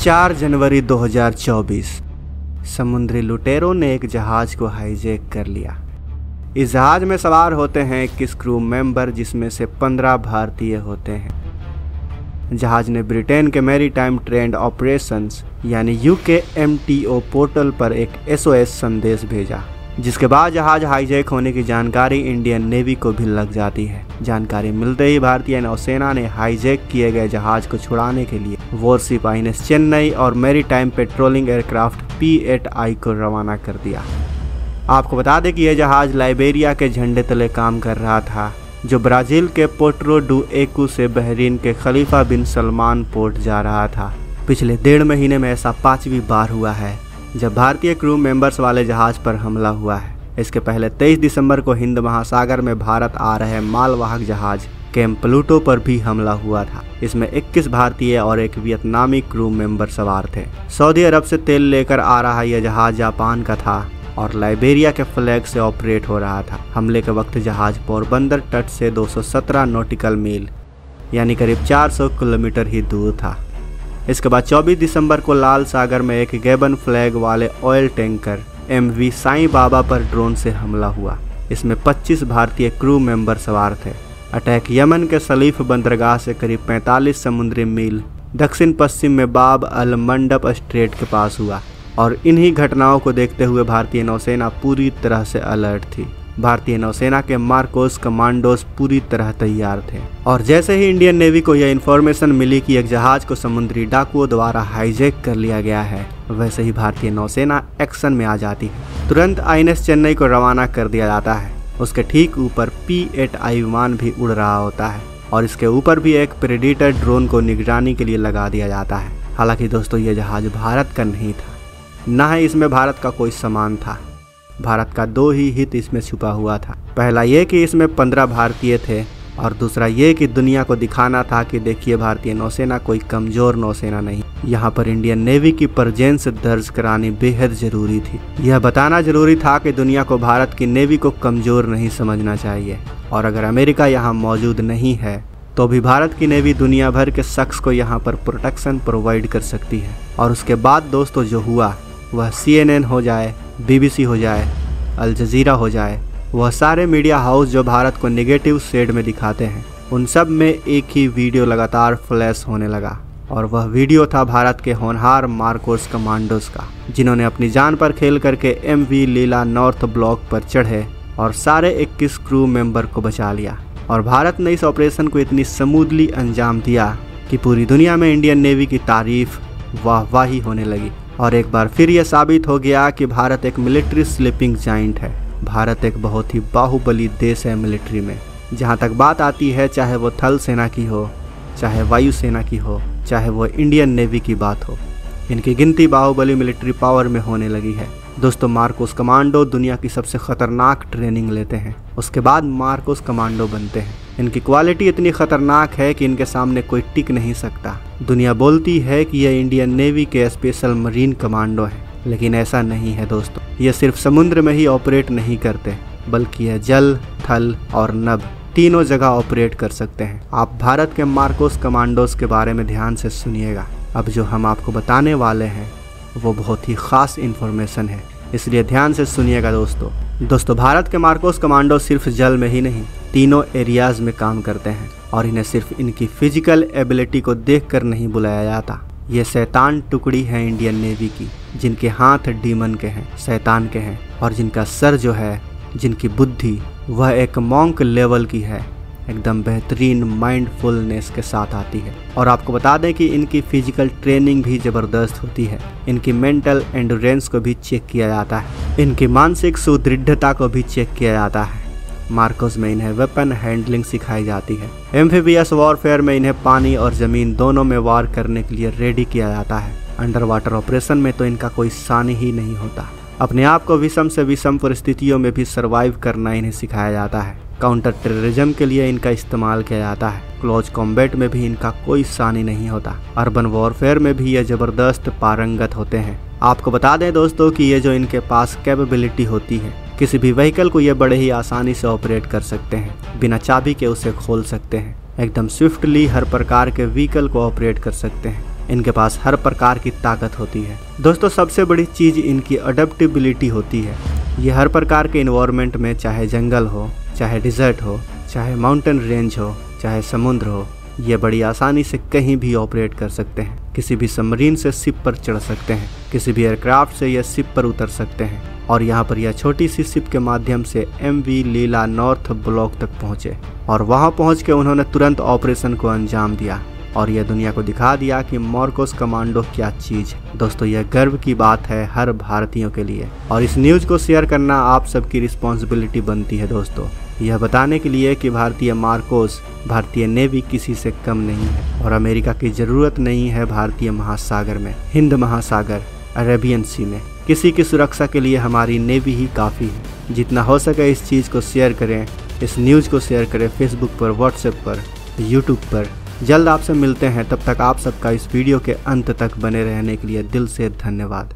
4 जनवरी 2024 समुद्री लुटेरों ने एक जहाज को हाईजैक कर लिया। इस जहाज में सवार होते हैं 21 क्रू मेंबर, जिसमें से 15 भारतीय होते हैं। जहाज ने ब्रिटेन के मैरीटाइम ट्रेंड ऑपरेशंस यानी UKMTO पोर्टल पर एक SOS संदेश भेजा, जिसके बाद जहाज हाईजैक होने की जानकारी इंडियन नेवी को भी लग जाती है। जानकारी मिलते ही भारतीय नौसेना ने हाईजैक किए गए जहाज को छुड़ाने के लिए वॉरशिप INS चेन्नई और मैरीटाइम पेट्रोलिंग एयरक्राफ्ट P8I को रवाना कर दिया। आपको बता दें कि यह जहाज लाइबेरिया के झंडे तले काम कर रहा था, जो ब्राज़ील के पोर्टो डू एकू से बहरीन के खलीफा बिन सलमान पोर्ट जा रहा था। पिछले 1.5 महीने में ऐसा 5वीं बार हुआ है जब भारतीय क्रू मेंबर्स वाले जहाज पर हमला हुआ है। इसके पहले 23 दिसंबर को हिंद महासागर में भारत आ रहे मालवाहक जहाज कैंप प्लूटो पर भी हमला हुआ था। इसमें 21 भारतीय और एक वियतनामी क्रू मेंबर सवार थे। सऊदी अरब से तेल लेकर आ रहा यह जहाज जापान का था और लाइबेरिया के फ्लैग से ऑपरेट हो रहा था। हमले के वक्त जहाज पोरबंदर तट से 217 नॉटिकल मील यानी करीब 400 किलोमीटर ही दूर था। इसके बाद 24 दिसंबर को लाल सागर में एक गैबन फ्लैग वाले oil tanker MV Sai Baba पर ड्रोन से हमला हुआ। इसमें 25 भारतीय क्रू मेंबर सवार थे। अटैक यमन के सलीफ बंदरगाह से करीब 45 समुद्री मील दक्षिण पश्चिम में बाब अल मंडप स्ट्रेट के पास हुआ और इन्हीं घटनाओं को देखते हुए भारतीय नौसेना पूरी तरह से अलर्ट थी। भारतीय नौसेना के मार्कोस कमांडोज पूरी तरह तैयार थे और जैसे ही इंडियन नेवी को यह इन्फॉर्मेशन मिली कि एक जहाज को समुद्री डाकुओं द्वारा हाईजैक कर लिया गया है, वैसे ही भारतीय नौसेना एक्शन में आ जाती है। तुरंत INS चेन्नई को रवाना कर दिया जाता है। उसके ठीक ऊपर P8I विमान भी उड़ रहा होता है और इसके ऊपर भी एक प्रेडेटर ड्रोन को निगरानी के लिए लगा दिया जाता है। हालांकि दोस्तों, यह जहाज भारत का नहीं था, न ही इसमें भारत का कोई सामान था। भारत का 2 ही हित इसमें छुपा हुआ था। पहला ये कि इसमें 15 भारतीय थे और दूसरा ये कि दुनिया को दिखाना था कि देखिए, भारतीय नौसेना कोई कमज़ोर नौसेना नहीं। यहाँ पर इंडियन नेवी की प्रेजेंस दर्ज करानी बेहद ज़रूरी थी। यह बताना ज़रूरी था कि दुनिया को भारत की नेवी को कमज़ोर नहीं समझना चाहिए और अगर अमेरिका यहाँ मौजूद नहीं है तो भी भारत की नेवी दुनिया भर के शख्स को यहाँ पर प्रोटेक्शन प्रोवाइड कर सकती है। और उसके बाद दोस्तों जो हुआ वह CNN हो जाए, BBC हो जाए, अल जज़ीरा हो जाए, वह सारे मीडिया हाउस जो भारत को नेगेटिव शेड में दिखाते हैं, उन सब में एक ही वीडियो लगातार फ्लैश होने लगा और वह वीडियो था भारत के होनहार मार्कोस कमांडोज का, जिन्होंने अपनी जान पर खेल करके MV लीला नॉर्थ ब्लॉक पर चढ़े और सारे 21 क्रू मेंबर को बचा लिया। और भारत ने इस ऑपरेशन को इतनी स्मूथली अंजाम दिया कि पूरी दुनिया में इंडियन नेवी की तारीफ वाहवाही होने लगी। और एक बार फिर यह साबित हो गया कि भारत एक मिलिट्री स्लीपिंग जाइंट है। भारत एक बहुत ही बाहुबली देश है मिलिट्री में। जहाँ तक बात आती है, चाहे वो थल सेना की हो, चाहे वायुसेना की हो, चाहे वो इंडियन नेवी की बात हो, इनकी गिनती बाहुबली मिलिट्री पावर में होने लगी है। दोस्तों, मार्कोस कमांडो दुनिया की सबसे खतरनाक ट्रेनिंग लेते हैं, उसके बाद मार्कोस कमांडो बनते हैं। इनकी क्वालिटी इतनी खतरनाक है कि इनके सामने कोई टिक नहीं सकता। दुनिया बोलती है कि यह इंडियन नेवी के स्पेशल मरीन कमांडो है, लेकिन ऐसा नहीं है दोस्तों। ये सिर्फ समुद्र में ही ऑपरेट नहीं करते, बल्कि यह जल, थल और नभ तीनों जगह ऑपरेट कर सकते हैं। आप भारत के मार्कोस कमांडोज के बारे में ध्यान से सुनिएगा। अब जो हम आपको बताने वाले हैं वो बहुत ही ख़ास इन्फॉर्मेशन है, इसलिए ध्यान से सुनिएगा दोस्तों। भारत के मार्कोस कमांडो सिर्फ जल में ही नहीं, तीनों एरियाज़ में काम करते हैं और इन्हें सिर्फ इनकी फिजिकल एबिलिटी को देखकर नहीं बुलाया जाता। ये शैतान टुकड़ी है इंडियन नेवी की, जिनके हाथ डीमन के हैं, शैतान के हैं, और जिनका सर जो है, जिनकी बुद्धि वह एक मॉन्क लेवल की है, एकदम बेहतरीन माइंडफुलनेस के साथ आती है। और आपको बता दें कि इनकी फिजिकल ट्रेनिंग भी ज़बरदस्त होती है। इनकी मेंटल एंडोरेंस को भी चेक किया जाता है, इनकी मानसिक सुदृढ़ता को भी चेक किया जाता है। मार्कोस में इन्हें वेपन हैंडलिंग सिखाई जाती है। एम्फीबियस वॉरफेयर में इन्हें पानी और ज़मीन दोनों में वार करने के लिए रेडी किया जाता है। अंडर वाटर ऑपरेशन में तो इनका कोई सानी ही नहीं होता। अपने आप को विषम से विषम परिस्थितियों में भी सर्वाइव करना इन्हें सिखाया जाता है। काउंटर टेररिज्म के लिए इनका इस्तेमाल किया जाता है। क्लोज कॉम्बैट में भी इनका कोई सानी नहीं होता। अर्बन वॉरफेयर में भी ये ज़बरदस्त पारंगत होते हैं। आपको बता दें दोस्तों कि ये जो इनके पास कैपेबिलिटी होती है, किसी भी व्हीकल को ये बड़े ही आसानी से ऑपरेट कर सकते हैं। बिना चाबी के उसे खोल सकते हैं। एकदम स्विफ्टली हर प्रकार के व्हीकल को ऑपरेट कर सकते हैं। इनके पास हर प्रकार की ताकत होती है। दोस्तों सबसे बड़ी चीज़ इनकी अडेप्टेबिलिटी होती है। ये हर प्रकार के इन्वायरमेंट में, चाहे जंगल हो, चाहे डिज़र्ट हो, चाहे माउंटेन रेंज हो, चाहे समुद्र हो, ये बड़ी आसानी से कहीं भी ऑपरेट कर सकते हैं। किसी भी सबमरीन से शिप पर चढ़ सकते हैं, किसी भी एयरक्राफ्ट से यह शिप पर उतर सकते हैं और यहाँ पर यह छोटी सी शिप के माध्यम से MV लीला नॉर्थ ब्लॉक तक पहुँचे और वहाँ पहुँच के उन्होंने तुरंत ऑपरेशन को अंजाम दिया और यह दुनिया को दिखा दिया कि मार्कोस कमांडो क्या चीज़ है। दोस्तों यह गर्व की बात है हर भारतीयों के लिए और इस न्यूज़ को शेयर करना आप सबकी रिस्पॉन्सिबिलिटी बनती है। दोस्तों यह बताने के लिए कि भारतीय मार्कोस, भारतीय नेवी किसी से कम नहीं है और अमेरिका की ज़रूरत नहीं है भारतीय महासागर में, हिंद महासागर, अरेबियन सी में। किसी की सुरक्षा के लिए हमारी नेवी ही काफ़ी है। जितना हो सके इस चीज़ को शेयर करें, इस न्यूज़ को शेयर करें फेसबुक पर, व्हाट्सएप पर, यूट्यूब पर। जल्द आपसे मिलते हैं, तब तक आप सबका इस वीडियो के अंत तक बने रहने के लिए दिल से धन्यवाद।